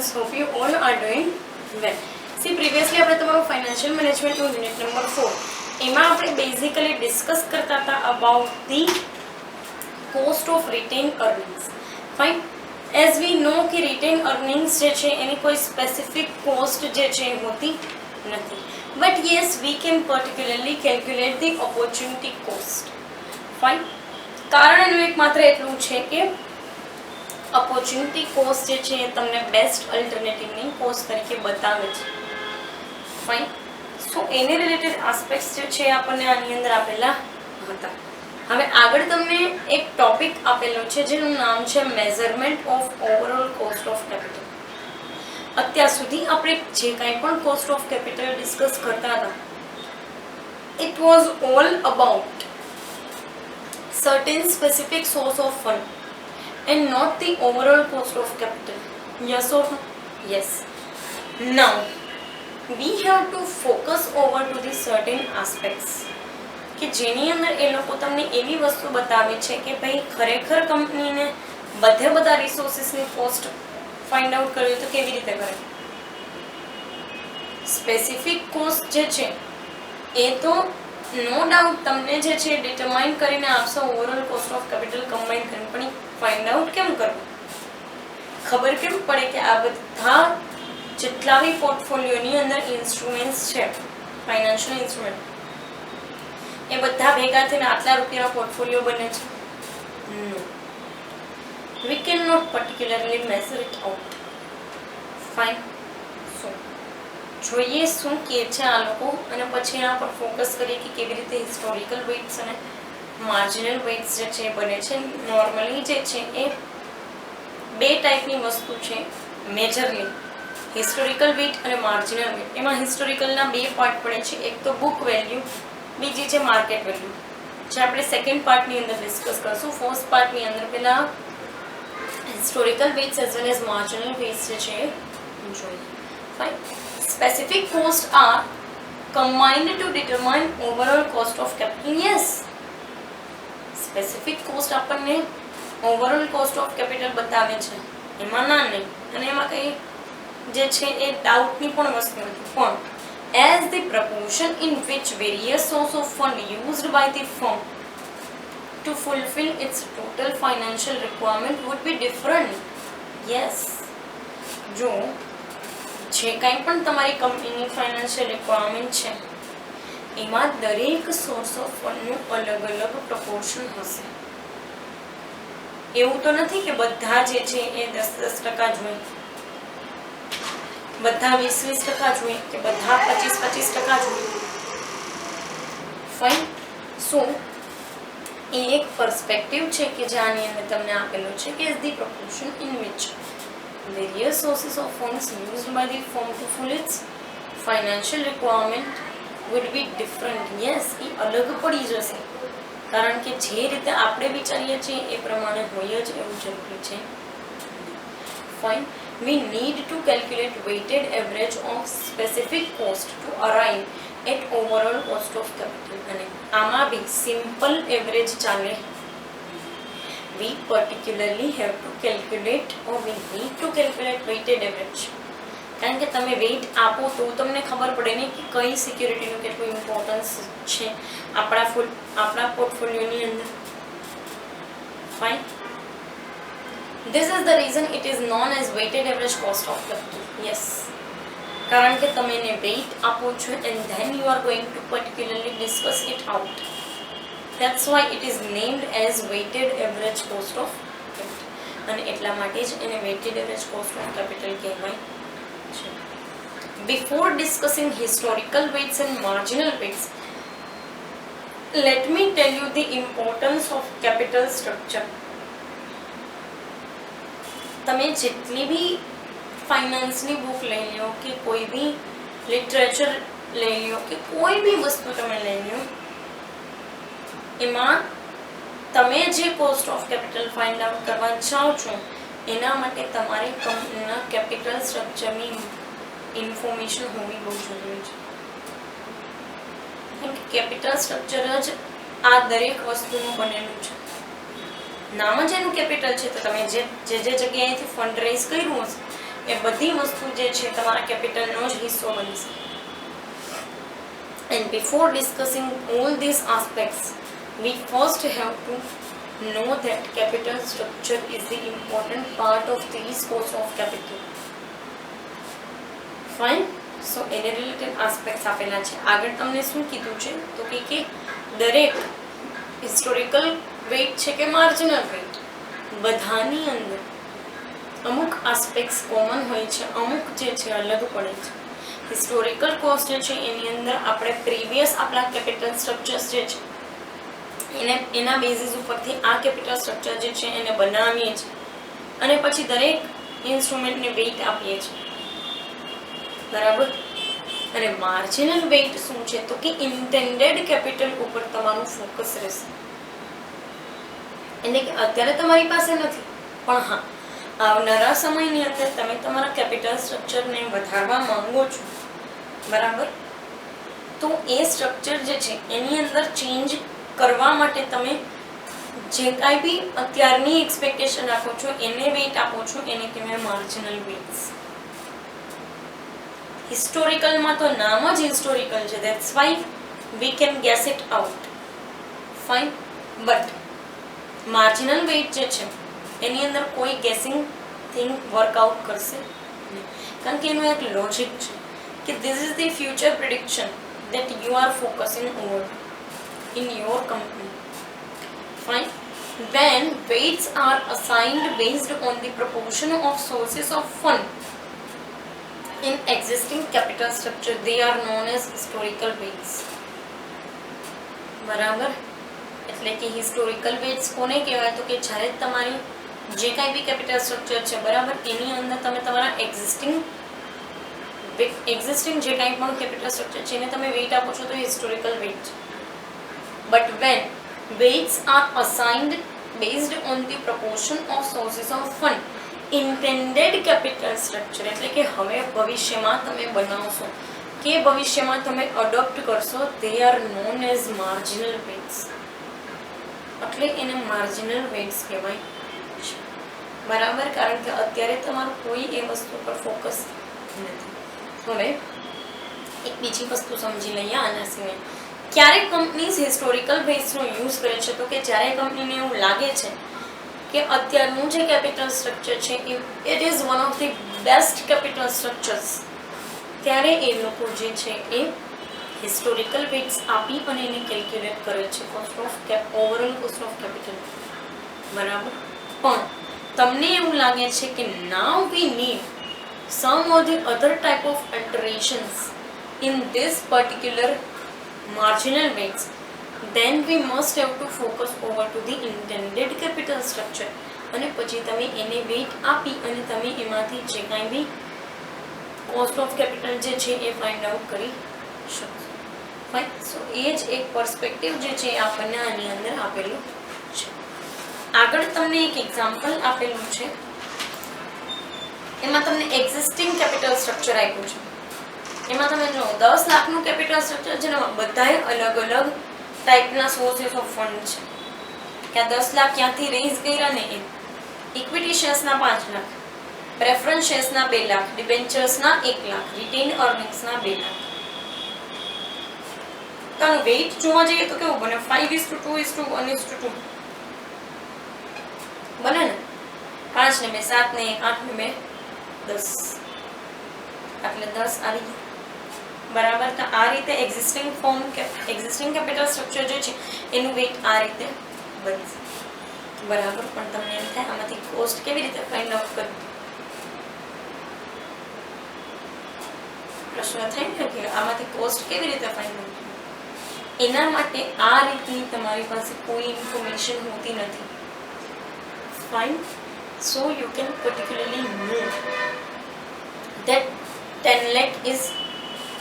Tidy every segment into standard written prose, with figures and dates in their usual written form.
students, hope you all are doing well. See, previously આપણે તમારું financial મેનેજમેન્ટનું unit number 4 એમાં આપણે બેઝિકલી ડિસ્કસ કરતા હતા about the cost of retain earnings. Fine, as we know કે retain earnings જે છે એની કોઈ સ્પેસિફિક કોસ્ટ જે છે હોતી નથી, but yes we can particularly calculate the opportunity cost. Fine, કારણ એનું એકમાત્ર એટલું છે કે ઓપોર્ચ્યુનિટી કોસ્ટ જે છે એ તમને બેસ્ટ અલ્ટરનેટિવની કોસ્ટ તરીકે બતાવે છે. ફાઇન, સો એને રિલેટેડ આસ્પેક્ટ્સ જે છે આપણને આની અંદર આપેલા હતા. હવે આગળ તમને એક ટોપિક આપેલો છે જેનું નામ છે measurement of overall cost of capital. અત્યાર સુધી આપણે જે કાંઈ પણ કોસ્ટ ઓફ કેપિટલ ડિસ્કસ કરતા હતા, it was all about certain specific source of fund and not the overall cost of capital. Yes or no? Yes. Now we have to focus over to the certain aspects કે જેની અંદર એ લોકો તમને એવી વસ્તુ બતાવે છે કે ભાઈ ખરેખર કંપનીને બધા રિસોર્સિસની કોસ્ટ ફાઇન્ડ આઉટ કરવી તો કેવી રીતે કરે. સ્પેસિફિક કોસ્ટ જે છે એ તો નો ડાઉટ તમને જે છે ડિટરમાઇન કરીને આપશો overall cost of capital combine કરીને, પણ ફાઇન્ડ આઉટ કેમ કરવું, ખબર કેમ પડે કે આ બધા જેટલા બી પોર્ટફોલિયોની અંદર ઇન્સ્ટ્રુમેન્ટ્સ છે, ફાઇનાન્શિયલ ઇન્સ્ટ્રુમેન્ટ, એ બધા ભેગા થઈને આટલા રૂપિયાનો પોર્ટફોલિયો બને છે. No, we can not particularly measure it out. Fine, so જોઈએ શું કહે છે આ લોકો અને પછી એના પર ફોકસ કરીએ કે કેવી રીતે હિસ્ટોરિકલ વેઇટ્સ અને માર્જિનલ વેઇટ્સ જે છે એ બને છે. નોર્મલી જે છે એ બે ટાઈપની વસ્તુ છે મેજરલી, હિસ્ટોરિકલ વેઇટ અને માર્જિનલ વેઇટ. એમાં હિસ્ટોરિકલના બે પાર્ટ પડે છે, એક તો બુક વેલ્યુ, બીજી છે માર્કેટ વેલ્યુ, જે આપણે સેકન્ડ પાર્ટની અંદર ડિસ્કસ કરશું. ફર્સ્ટ પાર્ટની અંદર પેલા historical waits as well as marginal waits જે છે એ જોઈએ. Fine, specific costs are combined to determine overall cost of capital. Yes, specific cost આપણને overall cost of capital બતાવે છે, એમાં ના નહીં, અને એમાં કંઈ જે છે એ ડાઉટની પણ વસ્તુ નથી. પણ as the proportion in which various source of fund used by the firm to fulfill its total financial requirement would be different. Yes, જો જે કાંઈ પણ તમારી કંપનીની ફાઇનાન્શિયલ રિક્વાયરમેન્ટ છે એમાં દરેક સોર્સ ઓફ ફંડનું અલગ અલગ પ્રપોર્શન હશે. એવું તો નથી કે બધા જે છે એ 10% જોઈએ, બધા 20% જોઈએ કે બધા 25% જોઈએ. ફાઇન, સો એ એક પર્સપેક્ટિવ છે કે જે આની અંદર તમને આપેલું છે કે is the proportion in which various sources of funds used by the firm to fulfill its financial requirement would be different. Yes, એ અલગ પડી જશે, કારણ કે જે રીતે આપણે વિચારીએ છીએ એ પ્રમાણે હોય જ એવું જરૂરી છે. Fine, we need to calculate weighted average of specific cost to arrive at overall cost of capital. અને આમાં બી સિમ્પલ એવરેજ ચાલે. We particularly have to calculate or we need to calculate weighted average. કારણ કે તમે weight આપો તો તમને ખબર પડે ને કે કઈ સિક્યુરિટીનું કેટલું ઇમ્પોર્ટન્સ છે આપણા પોર્ટફોલિયોની અંદર. Fine, this is the reason it is known as weighted average cost of capital. Yes, કારણ કે તમે એને વેઇટ આપો છો and then you are going to particularly discuss it out. That's why it is named as weighted average cost of capital. અને એટલા માટે જ એને weighted average cost of capital કહેવાય છે. Before discussing historical weights and marginal weights, let me tell you the importance of capital structure. તમે જેટલી બી ફાઇનાન્સની book લઈ લો કે કોઈ બી લિટરેચર લઈ લો કે કોઈ બી વસ્તુ તમે લઈ લો, એમાં તમે જે cost of capital find out કરવા ચાહો છો એના માટે તમારી કંપનીના કેપિટલ સ્ટ્રક્ચરની ઇન્ફોર્મેશન હોવી બહુ જરૂરી છે. કેમ કે કેપિટલ સ્ટ્રક્ચર જ આ દરેક વસ્તુનું બનેલું છે. નામ જ એનું કેપિટલ છે, તો તમે જે જગ્યાએથી ફંડ રેઝ કર્યું હશે એ બધી વસ્તુ જે છે તમારા કેપિટલનો જ હિસ્સો બનશે. And before discussing all these aspects, we first have to know that capital structure is the important part of these cost of capital. Fine. So એને રિલેટેડ આસ્પેક્ટ્સ આપેલા છે. આગળ તમને શું કીધું છે તો કે દરેક હિસ્ટોરિકલ વેઇટ છે કે માર્જિનલ વેઇટ બધાની અંદર અમુક આસ્પેક્ટ્સ કોમન હોય છે, અમુક જે છે અલગ પડે છે. હિસ્ટોરિકલ કોસ્ટ જે છે એની અંદર આપણે પ્રીવિયસ આપણા કેપિટલ સ્ટ્રક્ચર્સ જે છે એના બેઝિસ ઉપરથી આ કેપિટલ સ્ટ્રક્ચર જે છે એને બનાવીએ છીએ અને પછી દરેક ઇન્સ્ટ્રુમેન્ટને વેઇટ આપીએ છીએ. બરાબર. અને માર્જિનલ વેઇટ શું છે તો કે ઇન્ટેન્ડેડ કેપિટલ ઉપર તમારું ફોકસ રહેશે. એટલે કે અત્યારે તમારી પાસે નથી, પણ હા આવનારા સમયની અંદર તમે તમારા કેપિટલ સ્ટ્રક્ચરને વધારવા માંગો છો. બરાબર. તો એ સ્ટ્રક્ચર જે છે એની અંદર ચેન્જ કરવા માટે તમે જે કાંઈ બી અત્યારની એક્સપેક્ટેશન રાખો છો એને વેઇટ આપો છો એને કહેવાય માર્જિનલ વેઇટ્સ. હિસ્ટોરિકલમાં તો નામ જ હિસ્ટોરિકલ છે, that's why we can guess it out. Fine. But marginal weight જે છે એની અંદર કોઈ ગેસિંગ થિંગ વર્કઆઉટ કરશે નહીં, કારણ કે એનું એક લોજિક છે કે this is the future prediction that you are focusing on in your company. Fine. When weights are assigned based on the proportion of sources of fund in existing capital structure, they are known as historical weights. બરાબર. એટલે કે historical waits કોને કહેવાય તો કે જ્યારે તમારી જે કાંઈ બી કેપિટલ સ્ટ્રક્ચર છે બરાબર એની અંદર તમે તમારા એક્ઝિસ્ટિંગ જે કાંઈ પણ કેપિટલ સ્ટ્રક્ચર છે એને તમે વેઇટ આપો છો તો હિસ્ટોરિકલ વેઇટ છે. But when weights are assigned based on the proportion of sources of fund intended capital structure, એટલે કે હવે ભવિષ્યમાં તમે બનાવશો કે ભવિષ્યમાં તમે અડોપ્ટ કરશો, they are known as marginal waits. એટલે એને માર્જિનલ વેઇટ્સ કહેવાય છે. બરાબર. કારણ કે અત્યારે તમારું કોઈ એ વસ્તુ પર ફોકસ નથી. હવે એક બીજી વસ્તુ સમજી લઈએ આના સિવાય. ક્યારેક કંપનીઝ હિસ્ટોરિકલ વેઇટ્સનો યુઝ કરે છે તો કે જ્યારે કંપનીને એવું લાગે છે કે અત્યારનું જે કેપિટલ સ્ટ્રક્ચર છે it is one of the best capital structures, ત્યારે એ લોકો જે છે એ હિસ્ટોરિકલ વેઇટ્સ આપી અને એને કેલ્ક્યુલેટ કરે છે ઓવરઓલ કોસ્ટ ઓફ કેપિટલ. બરાબર. પણ તમને એવું લાગે છે કે now we need some or the other type of alterations in this particular marginal weights, then we must have to focus over to the intended capital structure. અને પછી તમે એને વેઇટ આપી અને તમે એમાંથી જે કાંઈ બી કોસ્ટ ઓફ કેપિટલ જે છે એ ફાઇન્ડ આઉટ કરી શકશો. ફાઇન. સો એ જ એક પર્સપેક્ટિવ જે છે આપણને આની અંદર આપેલું છે. આગળ તમને એક એક્ઝામ્પલ આપેલું છે, એમાં તમને એક્ઝિસ્ટિંગ કેપિટલ સ્ટ્રક્ચર આપ્યું છે. એમાં તમે જો 10 લાખનું કેપિટલ સ્ટ્રક્ચર છે ને બધાય અલગ અલગ ટાઈપના સોર્સિસ ઓફ ફંડ છે કે આ 10 લાખ ક્યાંથી રેઝ કર્યા ને એ ઇક્વિટી શેર્સના 5 લાખ, પ્રેફરન્સ શેર્સના 2 લાખ, ડિબેન્ચર્સના 1 લાખ, રિટેન અર્નિંગ્સના 2 લાખ. તો આનું વેઇટ જોવા જઈએ તો કેવું બને? 5:2:1:2 બને ને. 5 ને 2 7 ને 8 ને 2 10, એટલે 10 આવી ગયું. બરાબર. તો આ રીતે એક્ઝિસ્ટિંગ કેપિટલ સ્ટ્રક્ચર જે છે એનું વેઇટ આ રીતે બનશે. બરાબર. પણ તમને એમ થાય આમાંથી કોસ્ટ કેવી રીતે ફાઇન્ડ આઉટ કરવી? પ્રશ્ન થાય ને કે આમાંથી કોસ્ટ કેવી રીતે ફાઇન્ડ આઉટ કરવી? એના માટે આ રીતની તમારી પાસે કોઈ ઇન્ફોર્મેશન હોતી નથી. Fine. So you can particularly know that 10 lakh is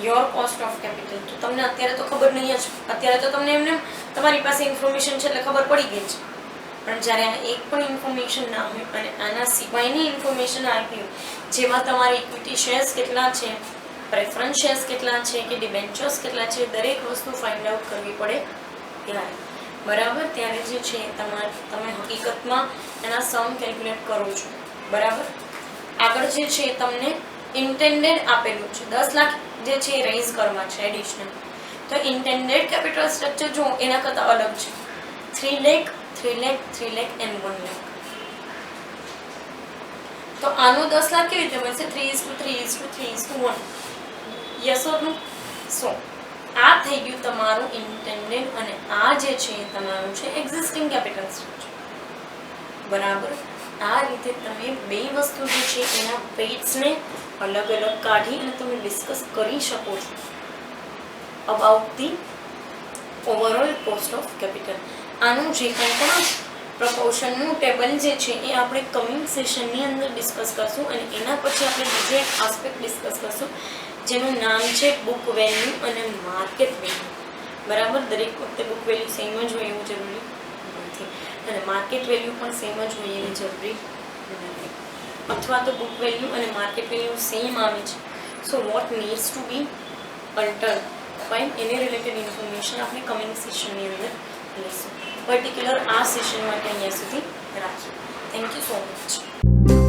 your cost of capital. તો તમને અત્યારે તો ખબર નહીં જ, અત્યારે તો તમને એમને તમારી પાસે ઇન્ફોર્મેશન છે એટલે ખબર પડી ગઈ છે. પણ જ્યારે આ એક પણ ઇન્ફોર્મેશન ના હોય અને આના સિવાયની ઇન્ફોર્મેશન આપી હોય, જેમાં તમારી ઇક્વિટી શેર્સ કેટલા છે, પ્રેફરન્સ શેર્સ કેટલા છે કે ડિબેન્ચર્સ કેટલા છે, દરેક વસ્તુ ફાઇન્ડ આઉટ કરવી પડે ત્યારે. બરાબર. ત્યારે જે છે તમે હકીકતમાં એના સમ કેલ્ક્યુલેટ કરો છો. બરાબર. આગળ જે છે તમને ઇન્ટેન્ડેડ આપેલું છે, 10 લાખ જે છે એ રેઝ કરવા છે એડિશનલ. તો ઇન્ટેન્ડેડ કેપિટલ સ્ટ્રક્ચર જો એના કરતાં અલગ છે. 3 લાખ, 3 લાખ, 3 લાખ એન્ડ 1 લાખ. તો આનો 10 લાખ કેવી રીતે મળશે? 3:3:3:1. યસ ઓર નો? સો આ થઈ ગયું તમારું ઇન્ટેન્ડેડ અને આ જે છે એ તમારું છે એક્ઝિસ્ટિંગ કેપિટલ સ્ટ્રક્ચર. બરાબર. આ રીતે તમે બે વસ્તુ જે છે એના વેઇટ્સને અલગ અલગ કાઢી અને તમે ડિસ્કસ કરી શકો છો about the overall cost of capital. આનું જે કંઈ પણ પ્રપોર્શનનું ટેબલ જે છે એ આપણે કમિંગ સેશનની અંદર ડિસ્કસ કરશું અને એના પછી આપણે બીજો એક આસ્પેક્ટ ડિસ્કસ કરશું જેનું નામ છે બુક વેલ્યુ અને માર્કેટ વેલ્યુ. બરાબર. દરેક વખતે બુક વેલ્યુ સેમ જ હોય એવું જરૂરી નથી અને માર્કેટ વેલ્યુ પણ સેમ જ હોય એવી જરૂરી નથી, અથવા તો બુક વેલ્યુ અને માર્કેટ વેલ્યુ સેમ આવે છે. So what needs to be alter fine any related information આપણે કમિંગ સેશનની અંદર લઈશું. પર્ટિક્યુલર આ સેશન માટે અહીંયા સુધી રાખીએ. Thank you so much.